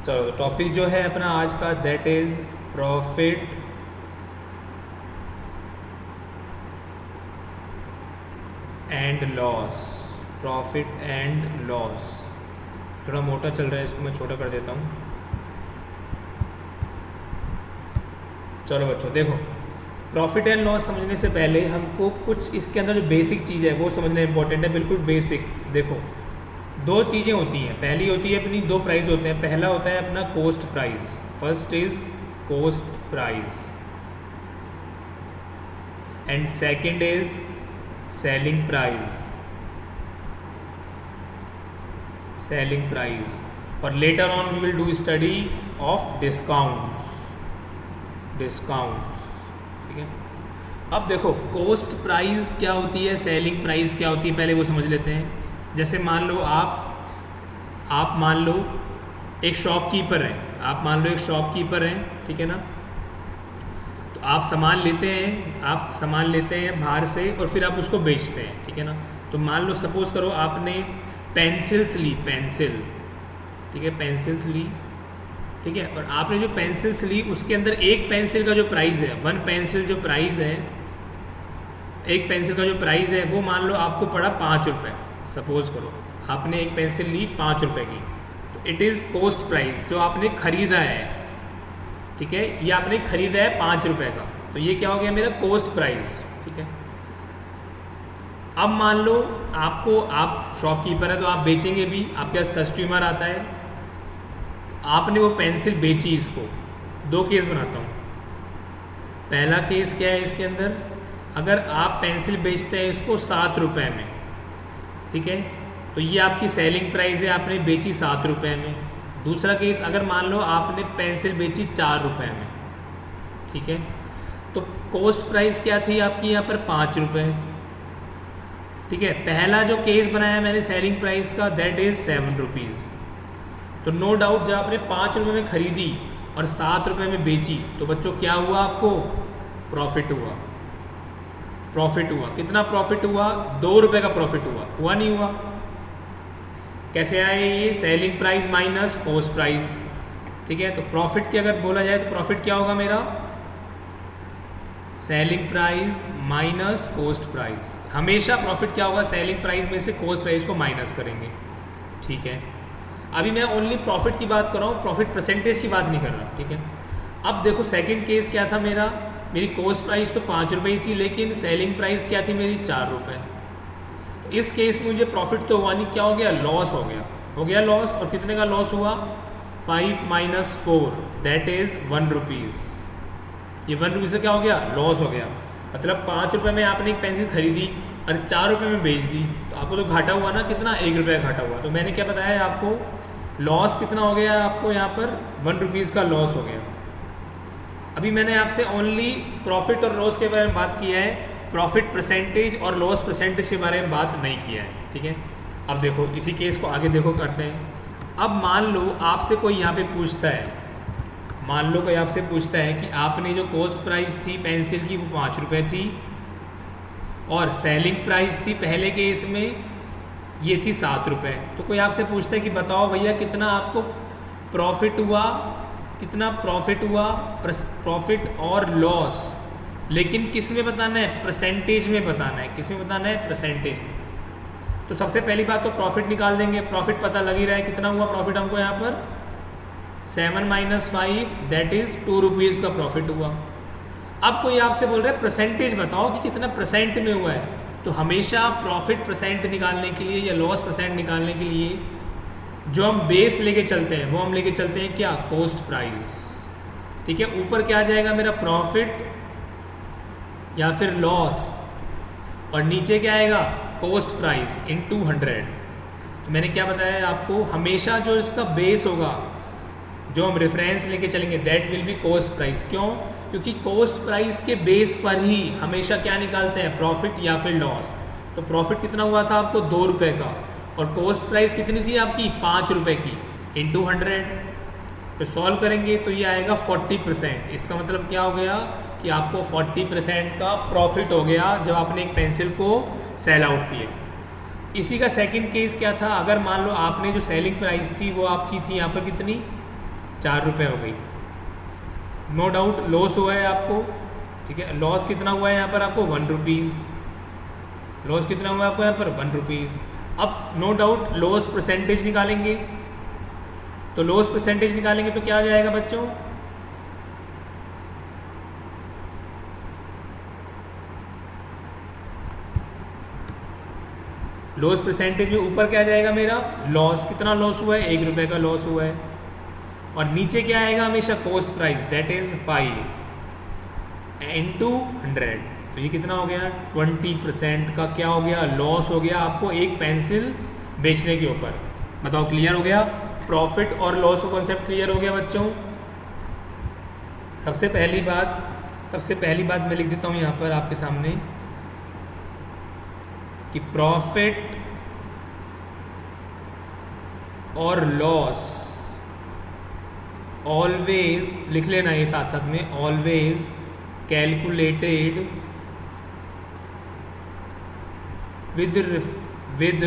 चलो टॉपिक जो है अपना आज का that is profit and loss. Profit and loss थोड़ा मोटा चल रहा है, इसको मैं छोटा कर देता हूँ। चलो बच्चों देखो, प्रॉफिट एंड लॉस समझने से पहले हमको कुछ इसके अंदर जो बेसिक चीज़ है वो समझना इंपॉर्टेंट है, बिल्कुल बेसिक। देखो दो चीज़ें होती हैं, पहली होती है अपनी दो प्राइस होते हैं। पहला होता है अपना cost price, first is cost price and second is selling price. Selling price और later on we will do study of discounts. ठीक है, अब देखो कॉस्ट प्राइस क्या होती है, सेलिंग प्राइस क्या होती है, पहले वो समझ लेते हैं। जैसे मान लो आप मान लो एक शॉपकीपर हैं, ठीक है ना। तो आप सामान लेते हैं बाहर से और फिर आप उसको बेचते हैं, ठीक है ना। तो मान लो सपोज करो आपने पेंसिल्स ली, ठीक है। और आपने जो पेंसिल्स ली उसके अंदर एक पेंसिल का जो प्राइस है, वन पेंसिल जो प्राइस है, एक पेंसिल का जो प्राइस है वो मान लो आपको पड़ा 5 रुपये। सपोज करो आपने एक पेंसिल ली 5 रुपये की, तो इट इज़ कॉस्ट प्राइस, जो आपने खरीदा है, ठीक है, ये आपने खरीदा है 5 रुपये का, तो ये क्या हो गया मेरा कॉस्ट प्राइस, ठीक है। अब मान लो आप शॉपकीपर है तो आप बेचेंगे भी, आपके पास कस्टमर आता है, आपने वो पेंसिल बेची। इसको दो केस बनाता हूँ। पहला केस क्या है इसके अंदर, अगर आप पेंसिल बेचते हैं इसको 7 रुपये में, ठीक है, तो ये आपकी सेलिंग प्राइस है, आपने बेची 7 रुपये में। दूसरा केस अगर मान लो आपने पेंसिल बेची 4 रुपये में, ठीक है, तो कॉस्ट प्राइस क्या थी आपकी यहाँ पर 5 रुपये, ठीक है। पहला जो केस बनाया मैंने सेलिंग प्राइस का, दैट इज़ 7 रुपीज़। तो नो डाउट जब आपने 5 रुपये में खरीदी और 7 रुपये में बेची, तो बच्चों क्या हुआ, आपको प्रॉफिट हुआ। कितना प्रॉफिट हुआ, 2 रुपये का प्रॉफिट हुआ नहीं हुआ। कैसे आए ये, selling price minus cost price, ठीक है। तो प्रॉफिट की अगर बोला जाए तो प्रॉफिट क्या होगा मेरा, selling price minus cost price. हमेशा प्रॉफिट क्या होगा, सेलिंग प्राइस में से कॉस्ट प्राइस को माइनस करेंगे, ठीक है। अभी मैं ओनली प्रॉफिट की बात कर रहा हूँ, प्रॉफिट परसेंटेज की बात नहीं कर रहा, ठीक है। अब देखो सेकंड केस क्या था मेरा, मेरी कॉस्ट प्राइस तो 5 रुपये थी, लेकिन सेलिंग प्राइस क्या थी मेरी 4 रुपये। तो इस केस में मुझे प्रॉफिट तो हुआ नहीं, क्या हो गया, लॉस हो गया लॉस। और कितने का लॉस हुआ, 5 माइनस 4 दैट इज़ 1 रुपीज़। ये 1 रुपीज़ से क्या हो गया, लॉस हो गया। मतलब 5 रुपये में आपने एक पेंसिल खरीदी और 4 रुपये में बेच दी, तो आपको तो घाटा हुआ ना, कितना, 1 रुपये का घाटा हुआ। तो मैंने क्या बताया आपको, लॉस कितना हो गया आपको यहाँ पर, 1 रुपीज़ का लॉस हो गया। अभी मैंने आपसे ओनली प्रॉफिट और लॉस के बारे में बात किया है, प्रॉफिट परसेंटेज और लॉस परसेंटेज के बारे में बात नहीं किया है, ठीक है। अब देखो इसी केस को आगे देखो करते हैं। अब मान लो आपसे कोई यहाँ पे पूछता है, कि आपने जो कॉस्ट प्राइस थी पेंसिल की वो 5 रुपये थी और सेलिंग प्राइस थी पहले केस में ये थी 7 रुपये। तो कोई आपसे पूछता है कि बताओ भैया कितना आपको प्रॉफिट हुआ, प्रॉफिट और लॉस, लेकिन किस में बताना है, परसेंटेज में बताना है। किस में बताना है, परसेंटेज में। तो सबसे पहली बात तो प्रॉफिट निकाल देंगे, प्रॉफिट पता लग ही रहा है, कितना हुआ प्रॉफिट हमको यहाँ पर, 7 माइनस 5 दैट इज़ 2 रुपीज़ का प्रॉफिट हुआ। अब कोई आपसे बोल रहा है परसेंटेज बताओ कि कितना परसेंट में हुआ है, तो हमेशा प्रॉफिट परसेंट निकालने के लिए या लॉस परसेंट निकालने के लिए जो हम बेस लेके चलते हैं वो हम लेके चलते हैं क्या, कॉस्ट प्राइस, ठीक है। ऊपर क्या आ जाएगा मेरा, प्रॉफिट या फिर लॉस, और नीचे क्या आएगा, कॉस्ट प्राइस इनटू 100। तो मैंने क्या बताया आपको, हमेशा जो इसका बेस होगा, जो हम रेफरेंस लेके चलेंगे, that will be cost price. क्यों, क्योंकि कॉस्ट प्राइस के बेस पर ही हमेशा क्या निकालते हैं, प्रॉफिट या फिर लॉस। तो प्रॉफिट कितना हुआ था आपको, 2 रुपये का, और कॉस्ट प्राइस कितनी थी आपकी, 5 रुपये की, इनटू 100। तो सॉल्व करेंगे तो ये आएगा 40%। इसका मतलब क्या हो गया कि आपको 40% का प्रॉफिट हो गया जब आपने एक पेंसिल को सेल आउट किए। इसी का सेकंड केस क्या था, अगर मान लो आपने जो सेलिंग प्राइस थी वो आपकी थी यहाँ पर कितनी, ₹4 हो गई। नो डाउट लॉस हुआ है आपको, ठीक है। लॉस कितना हुआ है यहाँ पर आपको ₹1, लॉस कितना हुआ है आपको यहाँ पर ₹1। अब नो डाउट लॉस परसेंटेज निकालेंगे, तो लॉस परसेंटेज निकालेंगे तो क्या हो जाएगा बच्चों, लॉस परसेंटेज में ऊपर क्या जाएगा मेरा, लॉस कितना लॉस हुआ है, ₹1 का लॉस हुआ है, और नीचे क्या आएगा हमेशा, cost price, that is 5 into 100। तो ये कितना हो गया, 20% का क्या हो गया, लॉस हो गया आपको एक पेंसिल बेचने के ऊपर। बताओ क्लियर हो गया, प्रॉफिट और लॉस का कॉन्सेप्ट क्लियर हो गया बच्चों। सबसे पहली बात मैं लिख देता हूँ यहाँ पर आपके सामने कि प्रॉफिट और लॉस ऑलवेज, लिख लेना ये साथ साथ में, always calculated with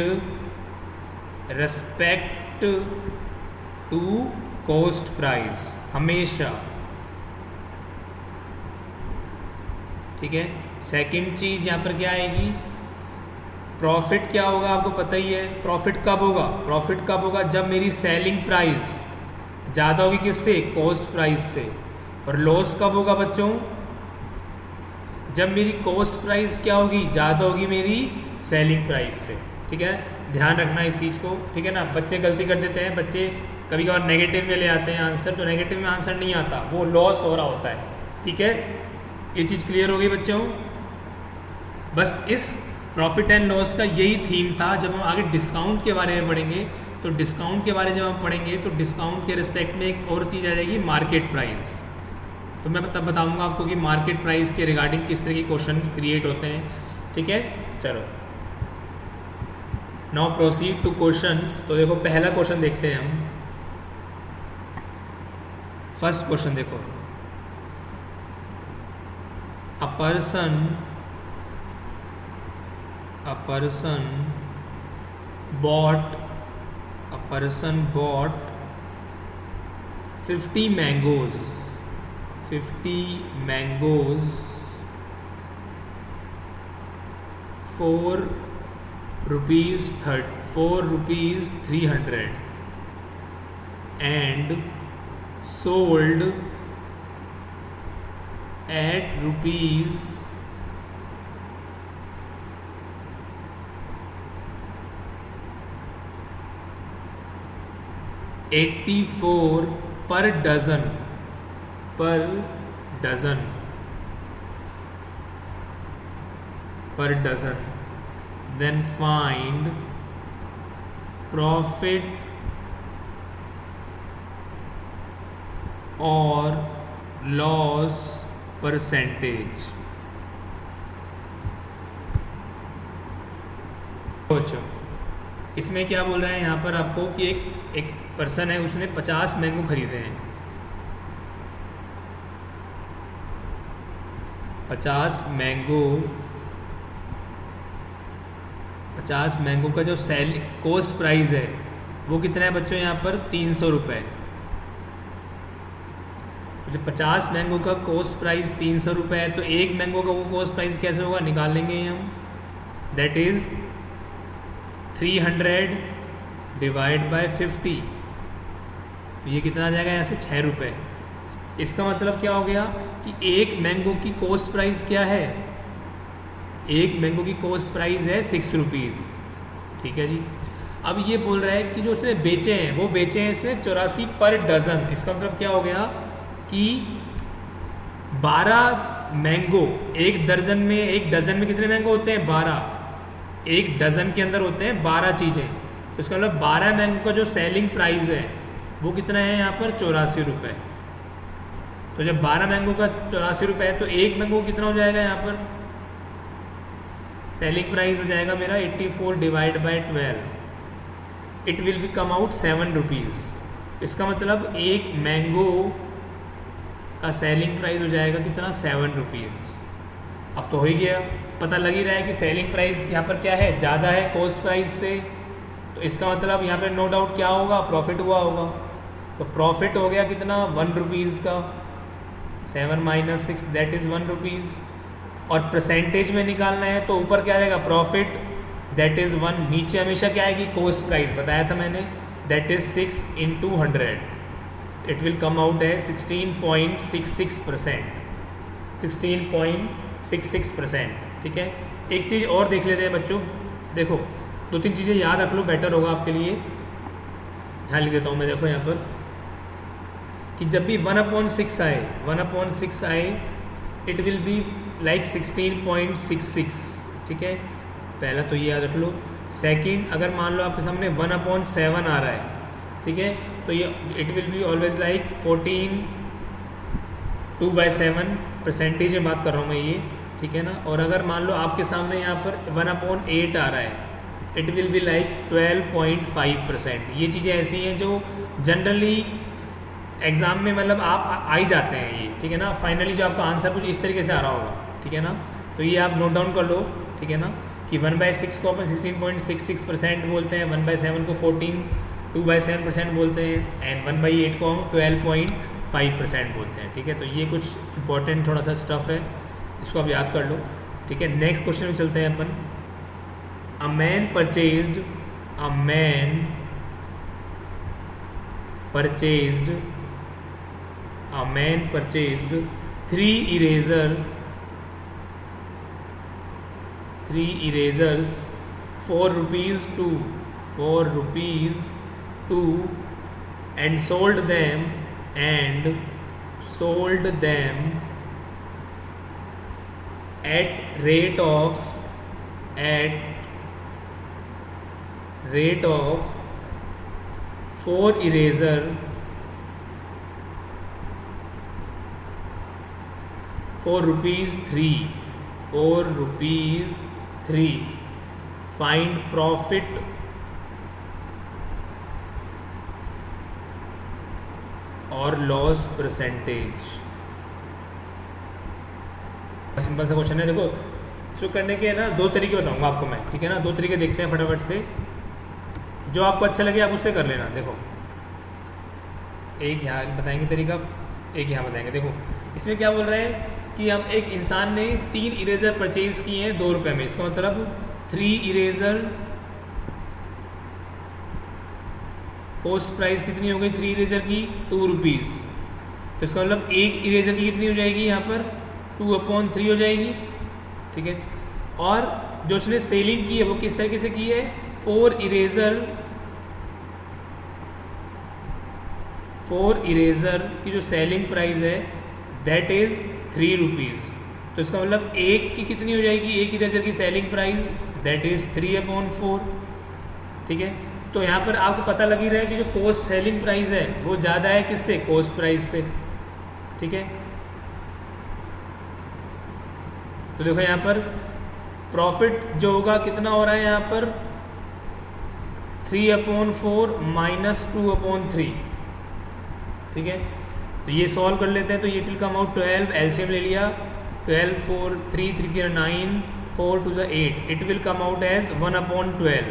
respect to cost price, हमेशा, ठीक है। सेकंड चीज़ यहाँ पर क्या आएगी, प्रॉफिट क्या होगा आपको पता ही है, प्रॉफिट कब होगा, जब मेरी सेलिंग प्राइस ज़्यादा होगी किससे, कॉस्ट प्राइस से। और लॉस कब होगा बच्चों, जब मेरी कॉस्ट प्राइस क्या होगी, ज़्यादा होगी मेरी सेलिंग प्राइस से, ठीक है। ध्यान रखना इस चीज़ को, ठीक है ना। बच्चे गलती कर देते हैं, बच्चे कभी कभार नेगेटिव में ले आते हैं आंसर, तो नेगेटिव में आंसर नहीं आता, वो लॉस हो रहा होता है, ठीक है। ये चीज़ क्लियर हो गई बच्चों। बस इस प्रॉफिट एंड लॉस का यही थीम था। जब हम आगे डिस्काउंट के बारे में पढ़ेंगे, तो डिस्काउंट के बारे में जब हम पढ़ेंगे तो डिस्काउंट के रिस्पेक्ट में एक और चीज़ आ जाएगी, मार्केट प्राइस। तो मैं तब बताऊंगा आपको कि मार्केट प्राइस के रिगार्डिंग किस तरह के क्वेश्चन क्रिएट होते हैं, ठीक है। चलो नाउ प्रोसीड टू क्वेश्चंस। तो देखो पहला क्वेश्चन देखते हैं हम। फर्स्ट क्वेश्चन देखो, a person bought 50 mangoes for rupees 300 and sold at rupees 84 per dozen, then find profit or loss percentage. बच्चों इसमें क्या बोल रहा है यहाँ पर आपको कि एक पर्सन है, उसने 50 मैंगो खरीदे हैं। 50 मैंगो का जो सेल कॉस्ट प्राइस है वो कितना है बच्चों, यहाँ पर 300 रुपये। तो जब 50 मैंगो का कॉस्ट प्राइस 300 रुपये है, तो एक मैंगो का वो कॉस्ट प्राइस कैसे होगा, निकाल लेंगे हम। That is 300 divide by 50। तो ये कितना आ जाएगा यहाँ से, 6 रुपये। इसका मतलब क्या हो गया कि एक मैंगो की कॉस्ट प्राइस क्या है, एक मैंगो की कॉस्ट प्राइस है 6 रुपीज़, ठीक है जी। अब ये बोल रहा है कि जो उसने बेचे हैं वो बेचे हैं इसने 84 पर डज़न। इसका मतलब क्या हो गया कि 12 मैंगो, एक डज़न में कितने मैंगो होते हैं, 12। एक डज़न के अंदर होते हैं 12 चीज़ें। तो इसका मतलब 12 मैंगो का जो सेलिंग प्राइस है वो कितना है यहाँ पर, 84 रुपये। तो जब 12 मैंगो का 84 रुपये है, तो एक मैंगो कितना हो जाएगा यहाँ पर, सेलिंग प्राइस हो जाएगा मेरा 84 divide by 12, it will B come out 7 rupees. इसका मतलब एक मैंगो का सेलिंग प्राइस हो जाएगा कितना, 7 रुपीज़। अब तो हो ही गया, पता लग ही रहा है कि सेलिंग प्राइस यहाँ पर क्या है, ज़्यादा है कॉस्ट प्राइस से। तो इसका मतलब यहाँ पर नो डाउट क्या होगा, प्रॉफिट हुआ होगा। तो प्रॉफिट हो गया कितना 1 रुपीज़ का, 7 माइनस 6 दैट इज़ 1 रुपीज़। और परसेंटेज में निकालना है तो ऊपर क्या आएगा प्रॉफिट दैट इज़ 1, नीचे हमेशा क्या आएगी कॉस्ट प्राइस, बताया था मैंने, that is 6 into 100, it will come out है 16.66%, 16.66%। ठीक है, एक चीज़ और देख लेते हैं बच्चों, देखो 2-3 चीज़ें याद रख लो, बेटर होगा आपके लिए। ध्यान लिख देता हूँ मैं, देखो यहाँ पर कि जब भी 1/6 आए, 1/6 आए, इट विल बी लाइक 16.66। ठीक है, पहला तो ये याद रख लो। सेकंड, अगर मान लो आपके सामने 1/7 आ रहा है, ठीक है, तो ये it will be always like 14 2/7, percentage में बात कर रहा हूँ मैं ये, ठीक है ना। और अगर मान लो आपके सामने यहाँ पर 1/8 आ रहा है, इट विल बी लाइक 12.5%। ये चीज़ें ऐसी हैं जो जनरली एग्ज़ाम में मतलब आप आ ही जाते हैं ये, ठीक है ना। फाइनली जो आपका आंसर कुछ इस तरीके से आ रहा होगा, ठीक है ना। तो ये आप नोट डाउन कर लो, ठीक है ना, कि 1/6 को अपन 16.66% बोलते हैं, 1/7 को 2/7% बोलते हैं, एंड 1/8 को हम 12.5% बोलते हैं। ठीक है, तो ये कुछ इंपॉर्टेंट थोड़ा सा स्टफ़ है, इसको आप याद कर लो। ठीक है, नेक्स्ट क्वेश्चन में चलते हैं अपन। A man purchased 3 erasers 4 rupees 2 and sold them at rate of 4 eraser 4 rupees 3 find profit और लॉस परसेंटेज। सिंपल सा क्वेश्चन है, देखो इसको करने के ना 2 तरीके बताऊंगा आपको मैं, ठीक है ना। 2 तरीके देखते हैं फटाफट से, जो आपको अच्छा लगे आप उससे कर लेना। देखो एक यहाँ बताएंगे तरीका, एक यहाँ बताएंगे। देखो इसमें क्या बोल रहे हैं कि हम एक इंसान ने 3 इरेज़र परचेज़ किए हैं 2 रुपये में, इसका मतलब 3 इरेज़र कॉस्ट प्राइस कितनी हो गई 3 इरेज़र की 2 रुपीज़। तो इसका मतलब एक इरेज़र की कितनी हो जाएगी यहाँ पर 2/3 हो जाएगी, ठीक है। और जो उसने सेलिंग की है वो किस तरीके से की है, 4 इरेज़र की जो सेलिंग प्राइस है दैट इज़ 3 रुपीज़। तो इसका मतलब एक की कितनी हो जाएगी, एक इरेज़र की सेलिंग प्राइस दैट इज़ 3/4, ठीक है। तो यहाँ पर आपको पता लग ही रहा है कि जो कॉस्ट सेलिंग प्राइस है वो ज़्यादा है किससे, कॉस्ट प्राइस से, ठीक है। तो देखो यहाँ पर प्रॉफिट जो होगा कितना हो रहा है यहाँ पर 3/4 माइनस 2/3, ठीक है। तो ये सॉल्व कर लेते हैं, तो ये विल कम आउट 12, एलसीएम ले लिया, 12 4 3 3 3 9 4 2 8, it will come out as 1/12,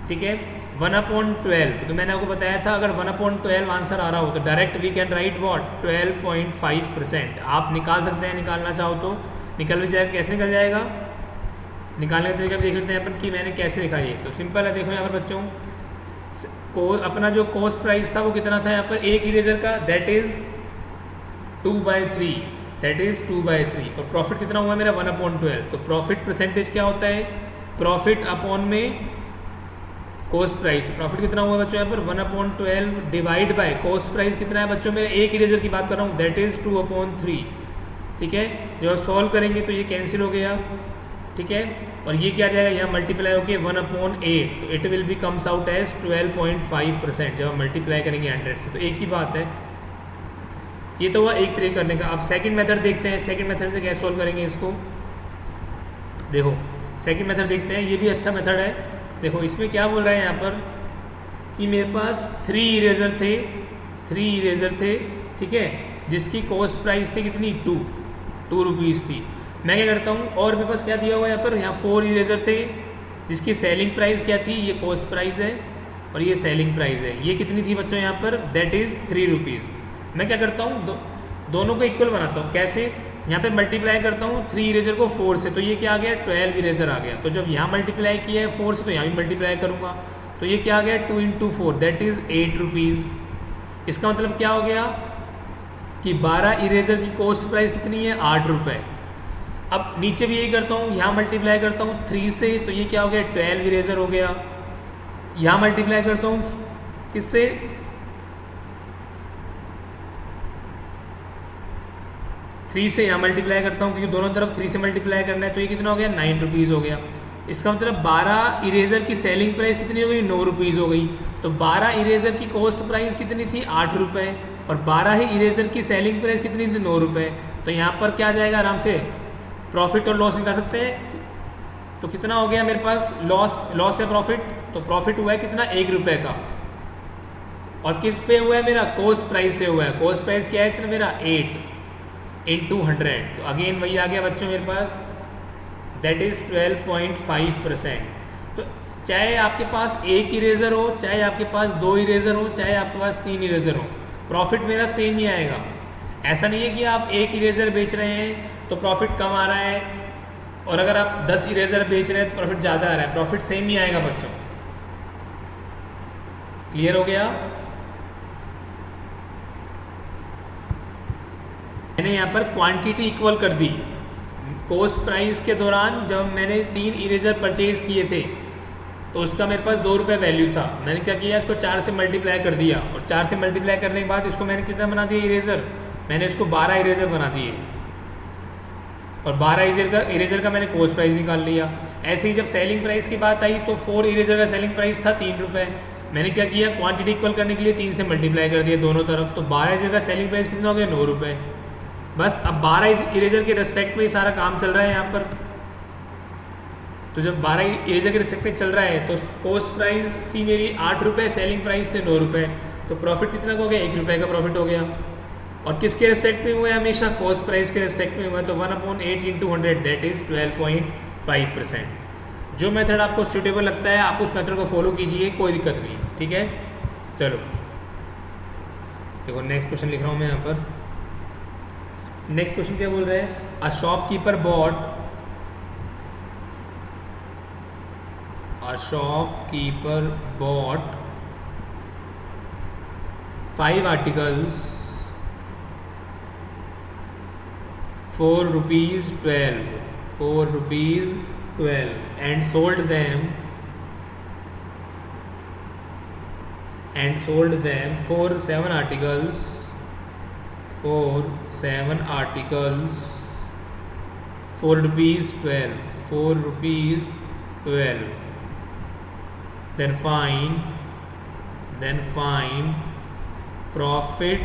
ठीक है। 1/12, तो मैंने आपको बताया था अगर 1/12 आंसर आ रहा हो तो direct we can write what 12.5%। आप निकाल सकते हैं, निकालना चाहो तो निकल भी जाएगा। कैसे निकल जाएगा, निकालने का तरीका देख लेते हैं अपन कि मैंने कैसे लिखा ये। तो सिंपल है, देखो यहाँ पर बच्चों को अपना जो कॉस्ट प्राइस था वो कितना था यहाँ पर एक इरेजर का, दैट इज़ 2/3, दैट इज़ 2/3। और प्रॉफिट कितना हुआ मेरा 1/12। तो प्रॉफिट परसेंटेज क्या होता है, प्रॉफिट अपॉन में कॉस्ट प्राइस। तो प्रॉफिट कितना हुआ बच्चों यहाँ पर 1/12 डिवाइड बाय कॉस्ट प्राइस कितना है बच्चों, मेरा एक इरेजर की बात कर रहा हूँ, दैट इज़ 2/3, ठीक है। जब सॉल्व करेंगे तो ये कैंसिल हो गया, ठीक है। और ये क्या जाएगा, यहाँ मल्टीप्लाई होकर 1/8, तो it will be comes out as 12.5% जब हम मल्टीप्लाई करेंगे 100 से। तो एक ही बात है, ये तो हुआ एक तरीके करने का। अब सेकंड मेथड देखते हैं, सेकंड मेथड से कैसे सॉल्व करेंगे इसको। देखो सेकंड मेथड देखते हैं, ये भी अच्छा मेथड है। देखो इसमें क्या बोल रहा है यहाँ पर कि मेरे पास 3 इरेज़र थे, ठीक है, जिसकी कॉस्ट प्राइस थी कितनी 2 रुपीज़ थी। मैं क्या करता हूँ, और मेरे पास क्या दिया हुआ है यहाँ पर, यहाँ 4 इरेज़र थे जिसकी सेलिंग प्राइस क्या थी, ये कॉस्ट प्राइस है, और ये सेलिंग प्राइस है। ये कितनी थी बच्चों यहाँ पर, दैट इज़ 3 रुपीज़। मैं क्या करता हूँ, दोनों को इक्वल बनाता हूँ। कैसे, यहाँ पे मल्टीप्लाई करता हूँ 3 इरेजर को 4 से, तो ये क्या आ गया, 12 इरेजर आ गया। तो जब यहाँ मल्टीप्लाई किया है 4 से, तो यहाँ भी मल्टीप्लाई करूँगा, तो ये क्या आ गया, 2 × 4 दैट इज़ 8 रुपीज़। इसका मतलब क्या हो गया कि 12 इरेजर की कॉस्ट प्राइस कितनी है, 8 रुपये। अब नीचे भी यही करता हूँ, यहाँ मल्टीप्लाई करता हूँ 3 से, तो ये क्या हो गया, 12 इरेजर हो गया। यहाँ मल्टीप्लाई करता हूँ किससे, 3 से, यहाँ मल्टीप्लाई करता हूँ क्योंकि दोनों तरफ 3 से मल्टीप्लाई करना है, तो ये कितना हो गया, 9 रुपीज़ हो गया। इसका मतलब 12 इरेजर की सेलिंग प्राइस कितनी हो गई, 9 रुपीज़ हो गई। तो 12 इरेजर की कॉस्ट प्राइस कितनी थी, 8 रुपये, और 12 ही इरेजर की सेलिंग प्राइस कितनी थी, 9 रुपये। तो यहाँ पर क्या आ जाएगा, आराम से प्रॉफिट और लॉस निकाल सकते हैं। तो कितना हो गया मेरे पास, लॉस है प्रॉफिट, तो प्रॉफिट हुआ है कितना, 1 रुपये का। और किस पे हुआ है मेरा, कॉस्ट प्राइस पे हुआ है। कॉस्ट प्राइस क्या है इतना मेरा, 8 × 100, तो अगेन वही आ गया बच्चों मेरे पास, दैट इज़ 12.5%। तो चाहे आपके पास एक इरेजर हो, चाहे आपके पास 2 इरेजर हो, चाहे आपके पास 3 इरेजर हो, प्रॉफिट मेरा सेम ही आएगा। ऐसा नहीं है कि आप एक इरेजर बेच रहे हैं तो प्रॉफिट कम आ रहा है, और अगर आप 10 इरेजर बेच रहे हैं तो प्रॉफिट ज़्यादा आ रहा है, प्रॉफिट सेम ही आएगा बच्चों। क्लियर हो गया। मैंने यहाँ पर क्वांटिटी इक्वल कर दी। कॉस्ट प्राइस के दौरान जब मैंने 3 इरेजर परचेज किए थे तो उसका मेरे पास 2 रुपये वैल्यू था। मैंने क्या किया, इसको 4 से मल्टीप्लाई कर दिया, और 4 से मल्टीप्लाई करने के बाद इसको मैंने कितना बना दिया इरेजर, मैंने इसको 12 इरेजर बना दिए, और 12 इरेजर का मैंने कॉस्ट प्राइस निकाल लिया। ऐसे ही जब सेलिंग प्राइस की बात आई तो 4 इरेजर का सेलिंग प्राइस था 3 रुपये। मैंने क्या किया, क्वांटिटी इक्वल करने के लिए 3 से मल्टीप्लाई कर दिया दोनों तरफ, तो 12 इरेजर का सेलिंग प्राइस कितना हो गया, 9 रुपये। बस अब 12 इरेजर के रेस्पेक्ट में ही सारा काम चल रहा है यहाँ पर। तो जब 12 इरेजर के रेस्पेक्ट में चल रहा है तो कॉस्ट प्राइस थी मेरी 8 रुपये, सेलिंग प्राइस थे 9 रुपये, तो प्रॉफिट कितना हो गया, 1 रुपये का प्रॉफिट हो गया। और किसके रेस्पेक्ट में हुआ है, हमेशा कॉस्ट प्राइस के रेस्पेक्ट में हुआ है, तो 1/8 × 100 दैट इज़ 12.5%। जो मेथड आपको सूटेबल लगता है आप उस मेथड को फॉलो कीजिए, कोई दिक्कत नहीं है, ठीक है। चलो देखो नेक्स्ट क्वेश्चन लिख रहा हूँ मैं यहाँ पर। नेक्स्ट क्वेश्चन क्या बोल रहे हैं, a shopkeeper bot bought 5 articles for rupees 12 and sold them for 7 articles for rupees 12. Then find profit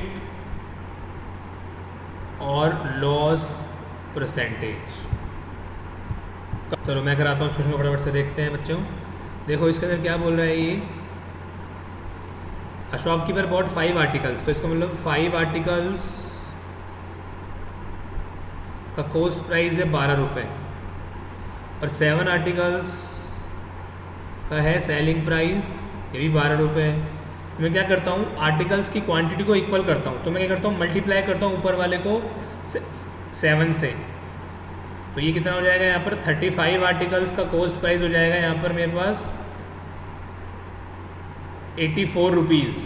और लॉस परसेंटेज। चलो मैं कराता हूँ इस क्वेश्चन को, फटाफट से देखते हैं बच्चों। देखो इसके अंदर क्या बोल रहा है ये, अ शॉपकीपर बॉट 5 आर्टिकल्स, तो इसका मतलब 5 आर्टिकल्स का कॉस्ट प्राइस है 12 रुपये, और 7 आर्टिकल्स का है सेलिंग प्राइस, ये भी 12 रुपये है। मैं क्या करता हूँ, आर्टिकल्स की क्वांटिटी को इक्वल करता हूँ, तो मैं क्या करता हूँ, मल्टीप्लाई करता हूँ ऊपर वाले को 7 से, तो ये कितना हो जाएगा यहाँ पर 35 आर्टिकल्स का कॉस्ट प्राइस हो जाएगा यहाँ पर मेरे पास 84 रुपीज़।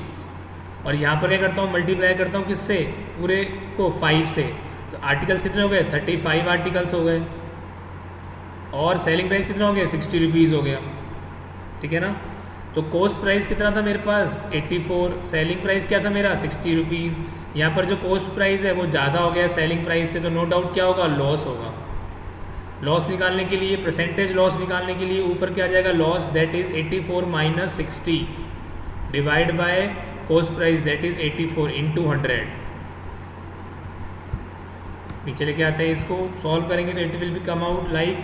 और यहाँ पर क्या करता हूँ, मल्टीप्लाई करता हूँ किससे, पूरे को 5 से, तो आर्टिकल्स कितने हो गए, 35 आर्टिकल्स हो गए, और सेलिंग प्राइस कितना हो गया, 60 रुपीज़ हो गया, ठीक है ना। तो कॉस्ट प्राइस कितना था मेरे पास 84, सेलिंग प्राइस क्या था मेरा 60 रुपीज़। यहाँ पर जो कॉस्ट प्राइस है वो ज़्यादा हो गया सेलिंग प्राइस से, तो नो डाउट क्या होगा, लॉस होगा। लॉस निकालने के लिए, परसेंटेज लॉस निकालने के लिए ऊपर क्या आ जाएगा, loss that is 84 - 60 divide by cost price that is 84 × 100। नीचे लेके आते हैं, इसको सॉल्व करेंगे तो it will B come out like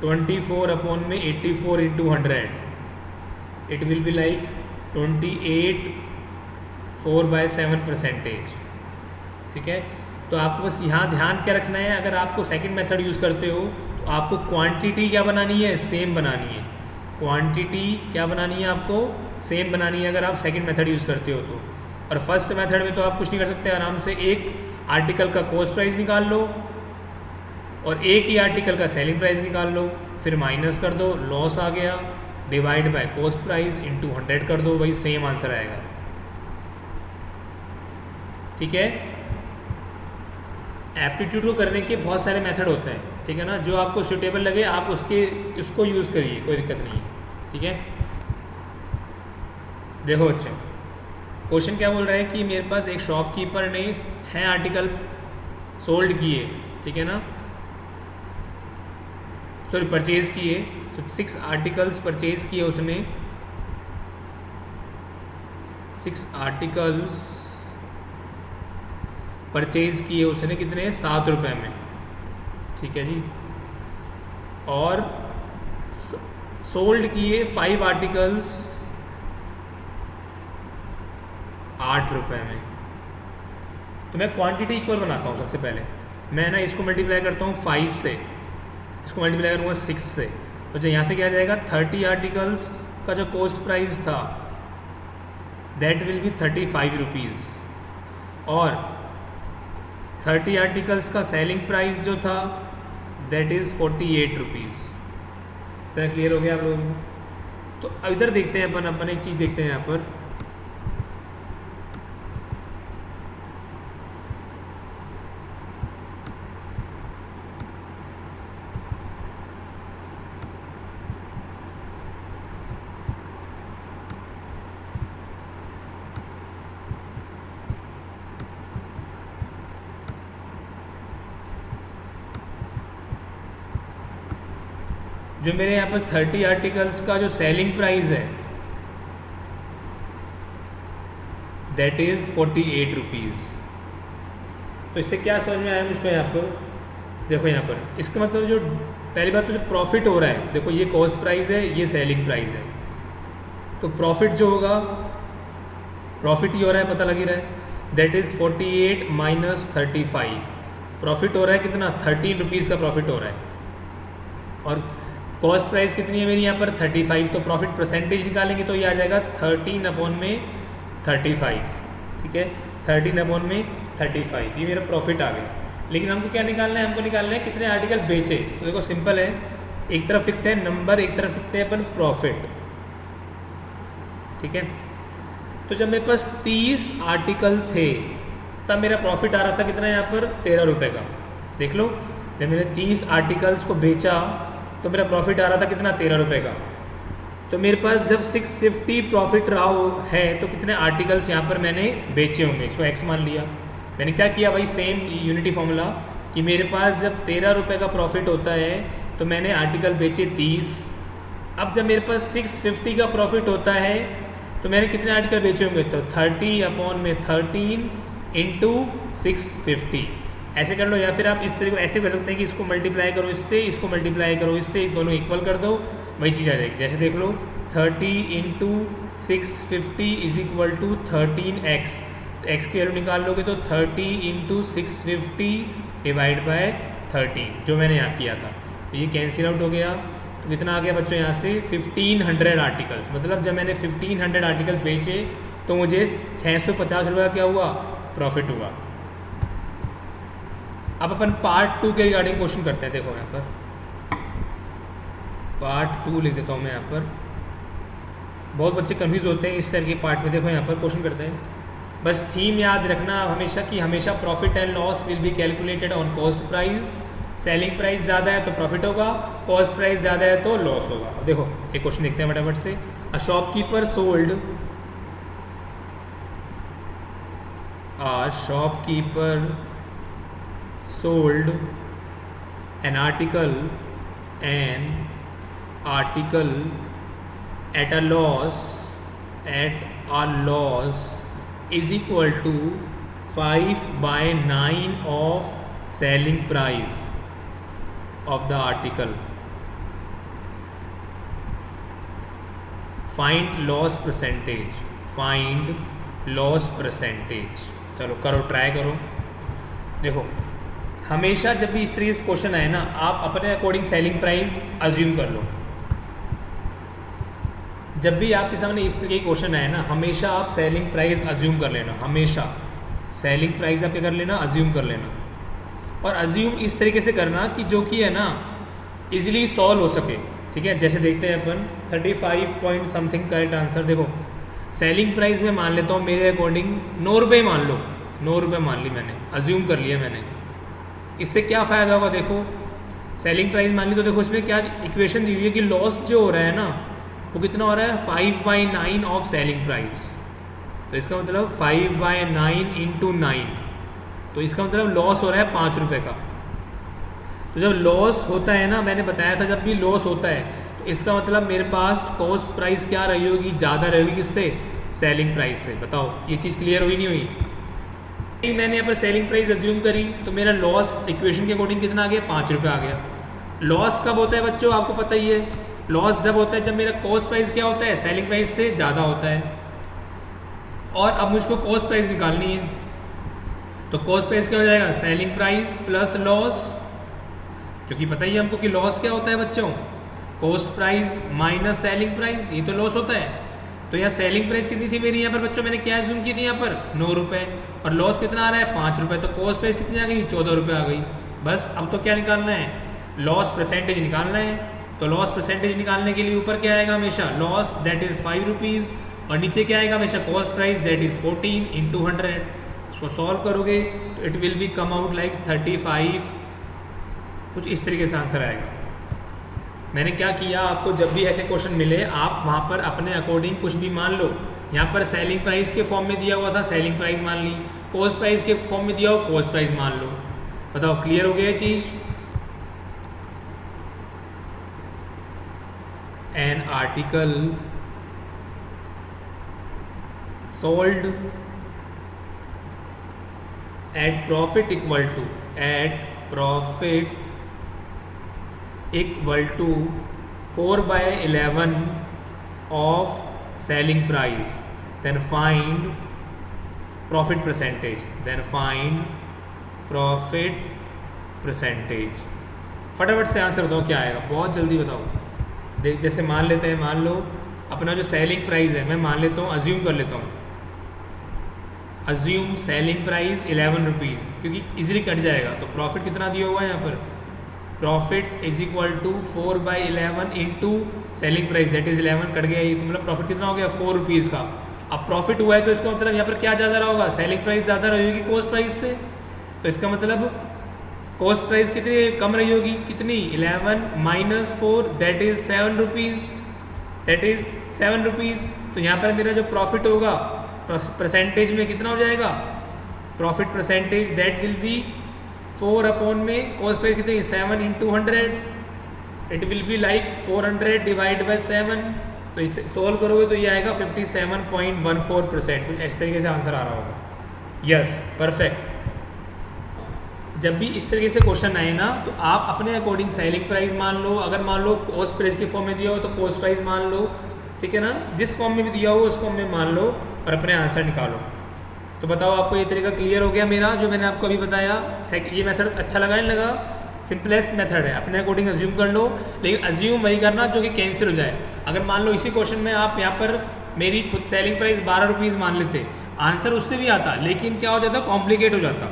24/84 × 100, it will be like 28 4/7%, ठीक है। तो आपको बस यहाँ ध्यान क्या रखना है, अगर आपको सेकंड मेथड यूज़ करते हो तो आपको क्वांटिटी क्या बनानी है, सेम बनानी है। क्वांटिटी क्या बनानी है आपको, सेम बनानी है अगर आप सेकंड मेथड यूज़ करते हो तो। और फर्स्ट मेथड में तो आप कुछ नहीं कर सकते, आराम से एक आर्टिकल का कॉस्ट प्राइस निकाल लो और एक ही आर्टिकल का सेलिंग प्राइस निकाल लो, फिर माइनस कर दो, लॉस आ गया, divide by cost price into 100 कर दो, वही सेम आंसर आएगा। ठीक है। एप्टीट्यूड को करने के बहुत सारे मेथड होते हैं, ठीक है ना, जो आपको सूटेबल लगे आप उसको यूज़ करिए, कोई दिक्कत नहीं है। ठीक है। देखो बच्चे, क्वेश्चन क्या बोल रहा है कि मेरे पास एक शॉपकीपर ने 6 आर्टिकल सोल्ड किए, ठीक है ना, सॉरी परचेज़ किए, तो 6 आर्टिकल्स परचेज़ किए उसने, 6 आर्टिकल्स परचेज़ किए उसने कितने, 7 रुपये में। ठीक है जी। और सोल्ड किए 5 आर्टिकल्स 8 रुपये में। तो मैं क्वांटिटी इक्वल बनाता हूँ। सबसे पहले मैं ना इसको मल्टीप्लाई करता हूँ 5 से, इसको मल्टीप्लाई करूँगा 6 से, तो जो यहाँ से क्या आ जाएगा, 30 आर्टिकल्स का जो कॉस्ट प्राइस था दैट विल बी 35 रुपीज़, और 30 आर्टिकल्स का सेलिंग प्राइस जो था दैट इज़ 48 रुपीज़। इतना क्लियर हो गया आप लोगों को। तो अब इधर देखते हैं अपन एक चीज़ देखते हैं यहाँ पर, जो मेरे यहाँ पर 30 आर्टिकल्स का जो सेलिंग प्राइस है दैट इज़ 48 रुपीज़। तो इससे क्या समझ में आया मुझको यहाँ पर, देखो यहाँ पर इसका मतलब जो पहली बात तो जो प्रॉफिट हो रहा है, देखो ये कॉस्ट प्राइस है, ये सेलिंग प्राइस है, तो प्रॉफिट जो होगा, प्रॉफिट ही हो रहा है, पता लग ही रहा है, दैट इज़ 48 माइनस 35। प्रॉफिट हो रहा है कितना, 13 रुपीज़ का प्रॉफिट हो रहा है, और कॉस्ट प्राइस कितनी है मेरी यहाँ पर 35, तो प्रॉफिट परसेंटेज निकालेंगे तो ये आ जाएगा 13/35। ठीक है, 13/35, ये मेरा प्रॉफिट आ गया। लेकिन हमको क्या निकालना है, हमको निकालना है कितने आर्टिकल बेचे। तो देखो सिंपल है, एक तरफ लिखते हैं नंबर, एक तरफ लिखते हैं अपन प्रॉफिट। ठीक है, तो जब मेरे पास 30 आर्टिकल थे तब मेरा प्रॉफिट आ रहा था कितना, यहाँ पर 13 रुपये का। देख लो, जब मैंने 30 आर्टिकल्स को बेचा तो मेरा प्रॉफिट आ रहा था कितना, 13 रुपये का। तो मेरे पास जब 650 प्रॉफिट रहा है तो कितने आर्टिकल्स यहाँ पर मैंने बेचे होंगे, इसको एक्स मान लिया। मैंने क्या किया भाई, सेम यूनिटी फॉर्मूला, कि मेरे पास जब 13 रुपये का प्रॉफिट होता है तो मैंने आर्टिकल बेचे 30। अब जब मेरे पास 650 का प्रॉफिट होता है तो मैंने कितने आर्टिकल बेचे होंगे, तो 30/13 इंटू 650। ऐसे कर लो, या फिर आप इस तरीके ऐसे कर सकते हैं कि इसको मल्टीप्लाई करो इससे, इसको मल्टीप्लाई करो इससे, दोनों इक्वल कर दो, वही चीज़ आ जाएगी। जैसे देख लो, 30 into 650 is equal to 13x। तो x की वैल्यू निकाल लोगे तो 30 इंटू 650 डिवाइड बाय 13, जो मैंने यहाँ किया था। तो ये कैंसिल आउट हो गया, तो कितना आ गया बच्चों यहाँ से 1500 आर्टिकल्स। मतलब जब मैंने 1500 आर्टिकल्स बेचे तो मुझे 650 रुपये क्या हुआ, प्रॉफिट हुआ। अब अपन पार्ट 2 के रिगार्डिंग क्वेश्चन करते हैं। देखो यहाँ पर पार्ट 2 लिख देता हूँ मैं यहाँ पर, बहुत बच्चे कंफ्यूज होते हैं इस तरह के पार्ट में। देखो यहाँ पर क्वेश्चन करते हैं, बस थीम याद रखना हमेशा कि हमेशा profit and loss will be calculated on cost price. Selling price ज़्यादा है तो प्रॉफिट होगा, कॉस्ट प्राइस ज़्यादा है तो लॉस होगा। देखो एक क्वेश्चन देखते हैं फटाफट से। A shopkeeper sold an article at a loss is equal to 5/9 of selling price of the article. Find loss percentage। चलो करो, ट्राई करो। देखो हमेशा जब भी इस तरीके से क्वेश्चन आए ना, आप अपने अकॉर्डिंग सेलिंग प्राइस अज्यूम कर लो। जब भी आपके सामने इस तरह के क्वेश्चन आए ना, हमेशा आप सेलिंग प्राइस अज्यूम कर लेना, हमेशा सेलिंग प्राइस आप क्या कर लेना, अज्यूम कर लेना। और अज्यूम इस तरीके से करना कि जो कि है ना इजीली सॉल्व हो सके, ठीक है। जैसे देखते हैं अपन 35 पॉइंट समथिंग करेक्ट आंसर। देखो सेलिंग प्राइस में मान लेता हूँ मेरे अकॉर्डिंग 9 रुपये मान लो, 9 रुपये मान ली मैंने, अज्यूम कर लिया मैंने। इससे क्या फ़ायदा होगा, देखो सेलिंग प्राइस मान ली तो देखो इसमें क्या इक्वेशन दी हुई है कि लॉस जो हो रहा है ना वो कितना हो रहा है 5/9 ऑफ सेलिंग प्राइस। तो इसका मतलब 5/9 इंटू 9, तो इसका मतलब लॉस हो रहा है 5 रुपये का। तो जब लॉस होता है ना, मैंने बताया था जब भी लॉस होता है तो इसका मतलब मेरे पास कॉस्ट प्राइस क्या रही होगी, ज़्यादा रहेगी किससे, सेलिंग प्राइस से। बताओ ये चीज़ क्लियर हुई नहीं हुई। मैंने यहाँ पर सेलिंग प्राइस अज्यूम करी तो मेरा लॉस इक्वेशन के अकॉर्डिंग कितना आ गया, 5 रुपये आ गया। लॉस कब होता है बच्चों, आपको पता ही है, लॉस जब होता है जब मेरा कॉस्ट प्राइस क्या होता है, सेलिंग प्राइस से ज़्यादा होता है। और अब मुझको कॉस्ट प्राइस निकालनी है, तो कॉस्ट प्राइस क्या हो जाएगा, सेलिंग प्राइस प्लस लॉस, क्योंकि पता ही है हमको कि लॉस क्या होता है बच्चों, cost price minus selling price, ये तो लॉस होता है। तो यहाँ सेलिंग प्राइस कितनी थी मेरी, यहाँ पर बच्चों मैंने क्या अज्यूम की थी, यहाँ पर 9 रुपये, और लॉस कितना आ रहा है 5 रुपये, तो कॉस्ट प्राइस कितनी आ गई, 14 रुपये आ गई। बस अब तो क्या निकालना है, लॉस परसेंटेज निकालना है। तो लॉस परसेंटेज निकालने के लिए ऊपर क्या आएगा हमेशा, लॉस दैट इज़ 5 रुपीज़, और नीचे क्या आएगा हमेशा, cost price that is 14 into 100। इसको सॉल्व करोगे तो it will B come out like 35, कुछ इस तरीके से आंसर आएगा। मैंने क्या किया, आपको जब भी ऐसे क्वेश्चन मिले आप वहाँ पर अपने अकॉर्डिंग कुछ भी मान लो। यहाँ पर सेलिंग प्राइस के फॉर्म में दिया हुआ था, सेलिंग प्राइस मान ली, कॉस्ट प्राइस के फॉर्म में दिया हो, कॉस्ट प्राइस मान लो। बताओ क्लियर हो गया ये चीज़। An article sold at profit equal to, at profit equal to 4/11 of selling price, then find profit percentage, then find profit percentage। फटाफट से आंसर बताओ क्या आएगा, बहुत जल्दी बताओ। देख जैसे मान लेते हैं, मान लो अपना जो सेलिंग प्राइस है, मैं मान लेता हूँ, अज्यूम कर लेता हूँ, अज्यूम सेलिंग प्राइस 11 रुपीज़, क्योंकि इजीली कट जाएगा। तो प्रॉफिट कितना दिया हुआ है यहाँ पर, profit is equal to 4/11 into selling price that is 11, cut गया ये, तो मतलब प्रॉफिट कितना हो गया 4 रुपीज़ का। अब प्रॉफिट हुआ है तो इसका मतलब यहाँ पर क्या ज़्यादा रहा होगा, सेलिंग प्राइस ज़्यादा रही होगी कॉस्ट प्राइस से। तो इसका मतलब कॉस्ट प्राइस कितनी कम रही होगी, कितनी 11 minus 4 that is 7 rupees, that is 7 rupees. तो यहाँ पर मेरा जो प्रॉफिट होगा परसेंटेज में कितना हो जाएगा, profit percentage that will be 4 upon में कॉस्ट प्राइस कितनी 7 into 100, it will be like 400 divide by 7। तो इसे सोल्व करोगे तो ये आएगा 57.14%, कुछ इस तरीके से आंसर आ रहा होगा। Yes perfect. जब भी इस तरीके से क्वेश्चन आए ना तो आप अपने अकॉर्डिंग सेलिंग प्राइस मान लो, अगर मान लो कॉस्ट प्राइस के फॉर्म में दिया हो तो कॉस्ट प्राइस मान लो, ठीक है ना, जिस फॉर्म में भी दिया हो उस फॉर्म में मान लो और अपने आंसर निकालो। तो बताओ आपको ये तरीका क्लियर हो गया मेरा जो मैंने आपको अभी बताया। ये मेथड अच्छा लगा नहीं लगा, सिंपलेस्ट मेथड है, अपने अकॉर्डिंग अज्यूम कर लो, लेकिन अज्यूम वही करना जो कि कैंसिल हो जाए। अगर मान लो इसी क्वेश्चन में आप यहाँ पर मेरी खुद सेलिंग प्राइस 12 रुपीज़ मान लेते, आंसर उससे भी आता, लेकिन क्या हो जाता, कॉम्प्लिकेट हो जाता,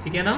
ठीक है ना।